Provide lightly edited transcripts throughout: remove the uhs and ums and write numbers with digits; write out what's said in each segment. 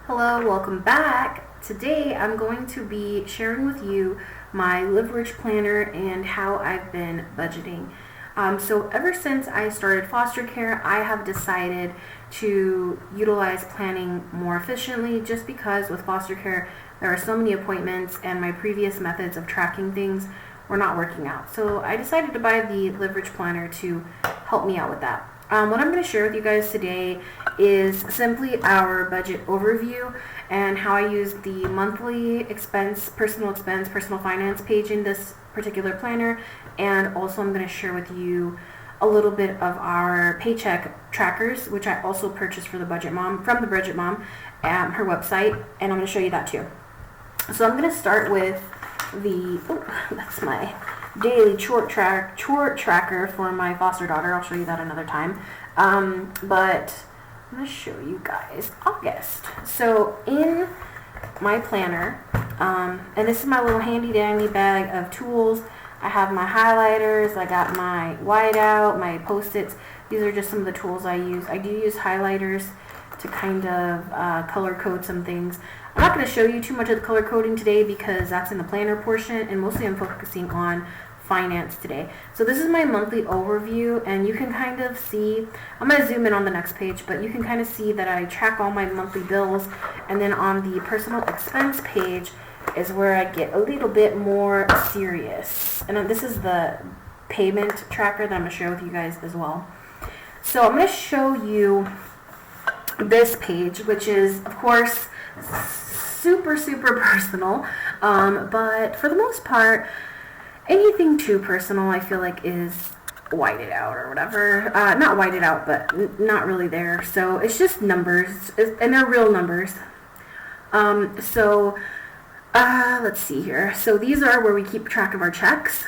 Hello, welcome back. Today I'm going to be sharing with you my Live Rich planner and how I've been budgeting. So ever since I started foster care, I have decided to utilize planning more efficiently just because with foster care there are so many appointments and my previous methods of tracking things were not working out. So I decided to buy the Live Rich planner to help me out with that. What I'm going to share with you guys today is simply our budget overview and how I use the monthly expense, personal finance page in this particular planner. And also I'm going to share with you a little bit of our paycheck trackers, which I also purchased for the Budget Mom, from the Budget Mom, her website, and I'm going to show you that too. So I'm going to start with that's my daily chore tracker for my foster daughter. I'll show you that another time. But I'm going to show you guys August. So in my planner, and this is my little handy dandy bag of tools. I have my highlighters, I got my whiteout, my post-its. These are just some of the tools I use. I do use highlighters to kind of color code some things. I'm not going to show you too much of the color coding today because that's in the planner portion, and mostly I'm focusing on finance today. So this is my monthly overview, and you can kind of see, I'm going to zoom in on the next page, but you can kind of see that I track all my monthly bills, and then on the personal expense page is where I get a little bit more serious. And this is the payment tracker that I'm going to share with you guys as well. So I'm going to show you this page, which is, of course, super personal, but for the most part, anything too personal I feel like is whited out or whatever. Not whited out, but not really there. So it's just numbers, and they're real numbers. Let's see here. So these are where we keep track of our checks.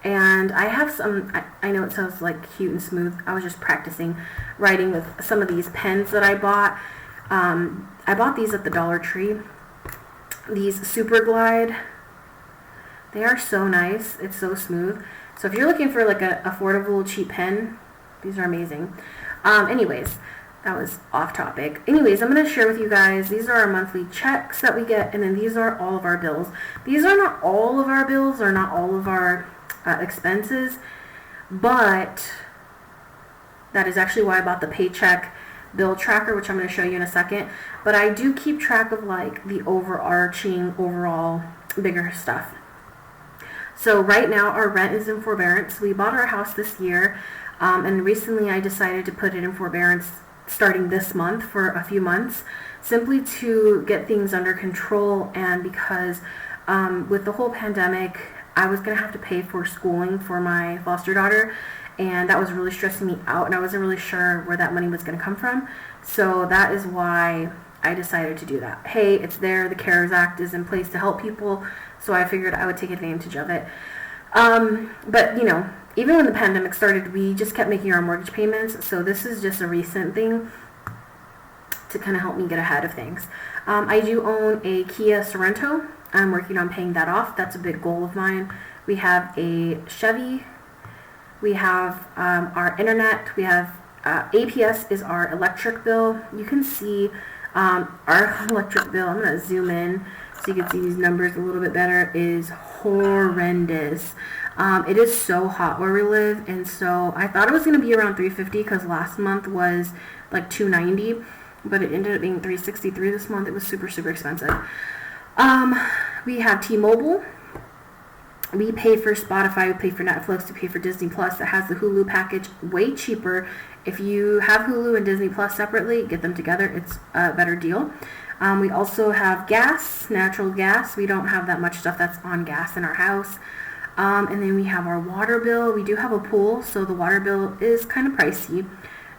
And I have some, I know it sounds like cute and smooth. I was just practicing writing with some of these pens that I bought. I bought these at the Dollar Tree. These Super Glide. They are so nice. It's so smooth. So if you're looking for like an affordable, cheap pen, these are amazing. Anyways, that was off topic. Anyways, I'm going to share with you guys, these are our monthly checks that we get, and then these are all of our bills. These are not all of our bills or not all of our expenses, but that is actually why I bought the paycheck bill tracker, which I'm going to show you in a second. But I do keep track of like the overarching, overall, bigger stuff. So right now our rent is in forbearance. We bought our house this year, and recently I decided to put it in forbearance starting this month for a few months, simply to get things under control, and because with the whole pandemic, I was going to have to pay for schooling for my foster daughter, and that was really stressing me out, and I wasn't really sure where that money was going to come from. So that is why I decided to do that. Hey, it's there. The CARES Act is in place to help people, so I figured I would take advantage of it. But, you know, even when the pandemic started, we just kept making our mortgage payments, so this is just a recent thing to kind of help me get ahead of things. I do own a Kia Sorento. I'm working on paying that off. That's a big goal of mine. We have a Chevy. We have our internet. We have APS is our electric bill. You can see our electric bill. I'm going to zoom in so you can see these numbers a little bit better. Is horrendous. It is so hot where we live, and so I thought it was going to be around $350 because last month was like $290, but it ended up being $363 this month. It was super expensive. We have T-Mobile. We pay for Spotify, we pay for Netflix, we pay for Disney Plus. That has the Hulu package, way cheaper. If you have Hulu and Disney Plus separately, get them together. It's a better deal. We also have gas, natural gas. We don't have that much stuff that's on gas in our house. And then we have our water bill. We do have a pool, so the water bill is kind of pricey.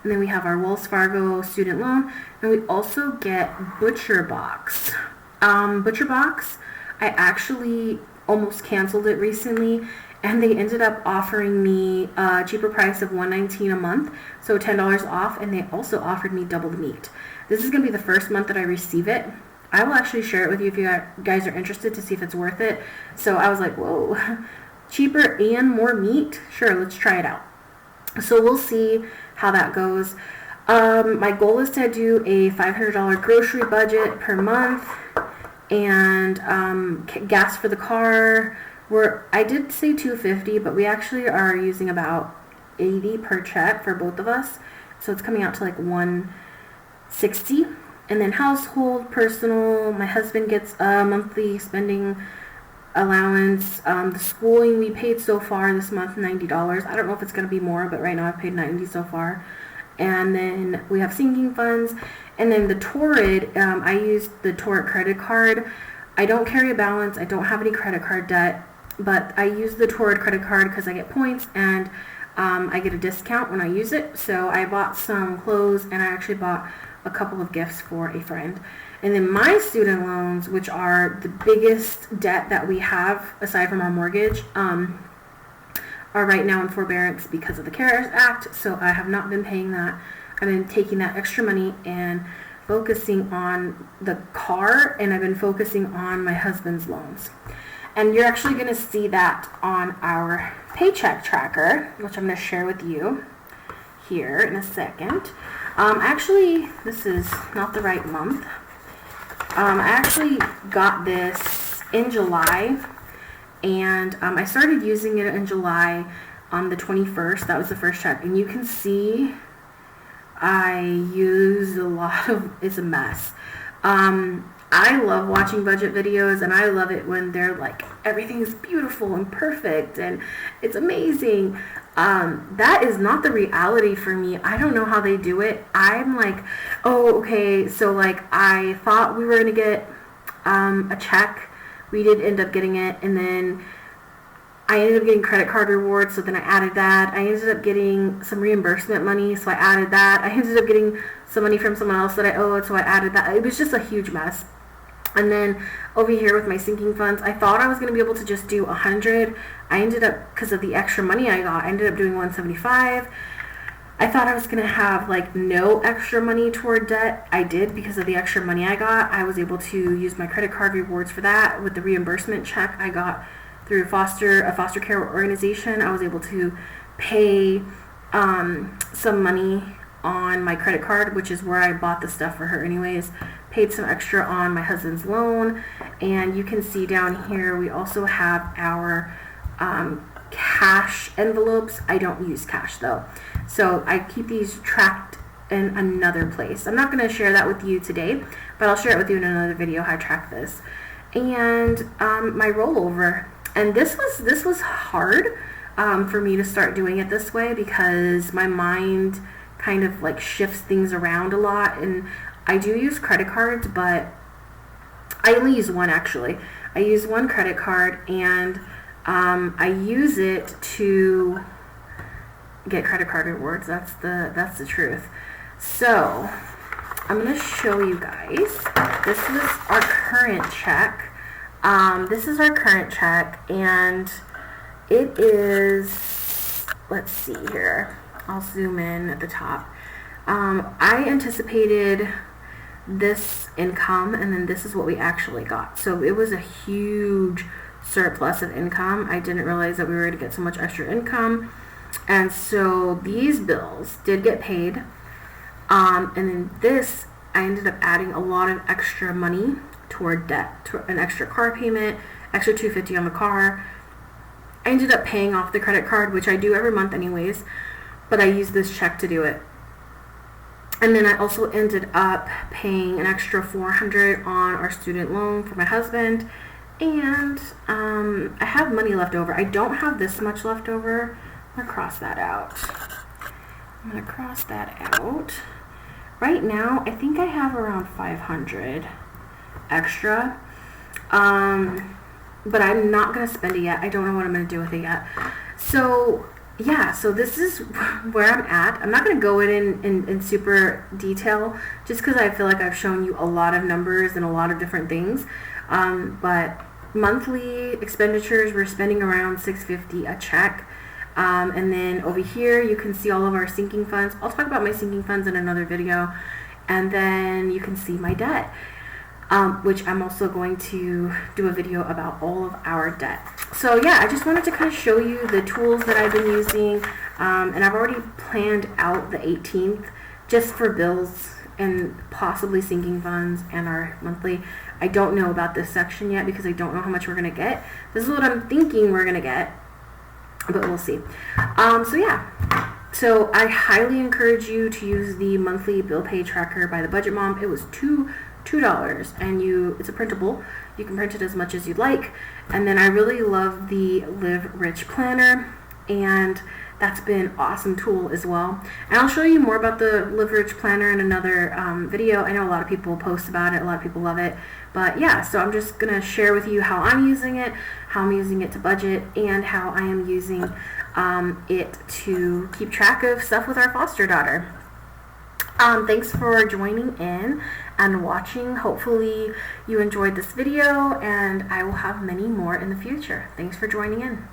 And then we have our Wells Fargo student loan. And we also get ButcherBox. ButcherBox, I actually almost canceled it recently, and they ended up offering me a cheaper price of $119 a month, so $10 off, and they also offered me double the meat. This is going to be the first month that I receive it. I will actually share it with you if you guys are interested to see if it's worth it. So I was like, whoa, cheaper and more meat? Sure, let's try it out. So we'll see how that goes. My goal is to do a $500 grocery budget per month, and gas for the car. I did say $250, but we actually are using about $80 per check for both of us, so it's coming out to like $160. And then household, personal, my husband gets a monthly spending allowance. The schooling we paid so far this month, $90. I don't know if it's going to be more, but right now I've paid $90 so far. And then we have sinking funds. And then the Torrid, I used the Torrid credit card. I don't carry a balance. I don't have any credit card debt, but I use the Torrid credit card because I get points and I get a discount when I use it. So I bought some clothes, and I actually bought a couple of gifts for a friend. And then my student loans, which are the biggest debt that we have aside from our mortgage, are right now in forbearance because of the CARES Act. So I have not been paying that. I've been taking that extra money and focusing on the car, and I've been focusing on my husband's loans. And you're actually going to see that on our paycheck tracker, which I'm going to share with you here in a second. Actually, this is not the right month. I actually got this in July, and I started using it in July on the 21st. That was the first check, and you can see I use a lot of, it's a mess. I love watching budget videos, and I love it when they're like, everything is beautiful and perfect and it's amazing. That is not the reality for me. I don't know how they do it. I'm like, oh, okay, so like I thought we were going to get a check. We did end up getting it, and then I ended up getting credit card rewards, so then I added that. I ended up getting some reimbursement money, so I added that. I ended up getting some money from someone else that I owed, so I added that. It was just a huge mess. And then over here with my sinking funds, I thought I was going to be able to just do 100. I ended up, because of the extra money I got, I ended up doing 175. I thought I was going to have like no extra money toward debt. I did because of the extra money I got. I was able to use my credit card rewards for that. With the reimbursement check I got through a foster care organization, I was able to pay some money on my credit card, which is where I bought the stuff for her anyways. Paid some extra on my husband's loan, and you can see down here we also have our cash envelopes. I don't use cash though, so I keep these tracked in another place. I'm not going to share that with you today, but I'll share it with you in another video how I track this. And my rollover, and this was hard for me to start doing it this way because my mind kind of like shifts things around a lot. And I do use credit cards, but I only use one actually. I use one credit card, and I use it to get credit card rewards. That's the truth. So I'm gonna show you guys. This is our current check. This is our current check, and it is, let's see here. I'll zoom in at the top. I anticipated this income, and then this is what we actually got. So it was a huge surplus of income. I didn't realize that we were going to get so much extra income. And so these bills did get paid. And then this, I ended up adding a lot of extra money toward debt, to an extra car payment, extra $250 on the car. I ended up paying off the credit card, which I do every month anyways, but I used this check to do it. And then I also ended up paying an extra $400 on our student loan for my husband. And I have money left over. I don't have this much left over. I'm going to cross that out. Right now, I think I have around $500 extra. But I'm not going to spend it yet. I don't know what I'm going to do with it yet. So yeah, so this is where I'm at. I'm not going to go in super detail just because I feel like I've shown you a lot of numbers and a lot of different things. But monthly expenditures, we're spending around $650 a check. And then over here, you can see all of our sinking funds. I'll talk about my sinking funds in another video. And then you can see my debt, which I'm also going to do a video about all of our debt. So yeah, I just wanted to kind of show you the tools that I've been using. And I've already planned out the 18th just for bills and possibly sinking funds and our monthly. I don't know about this section yet because I don't know how much we're going to get. This is what I'm thinking we're going to get, but we'll see. So yeah. So I highly encourage you to use the monthly bill pay tracker by the Budget Mom. It was $2, and it's a printable. You can print it as much as you'd like. And then I really love the Live Rich Planner, and that's been an awesome tool as well. And I'll show you more about the Live Rich Planner in another video. I know a lot of people post about it, a lot of people love it. But yeah, so I'm just going to share with you how I'm using it, how I'm using it to budget, and how I am using it to keep track of stuff with our foster daughter. Thanks for joining in and watching. Hopefully you enjoyed this video, and I will have many more in the future. Thanks for joining in.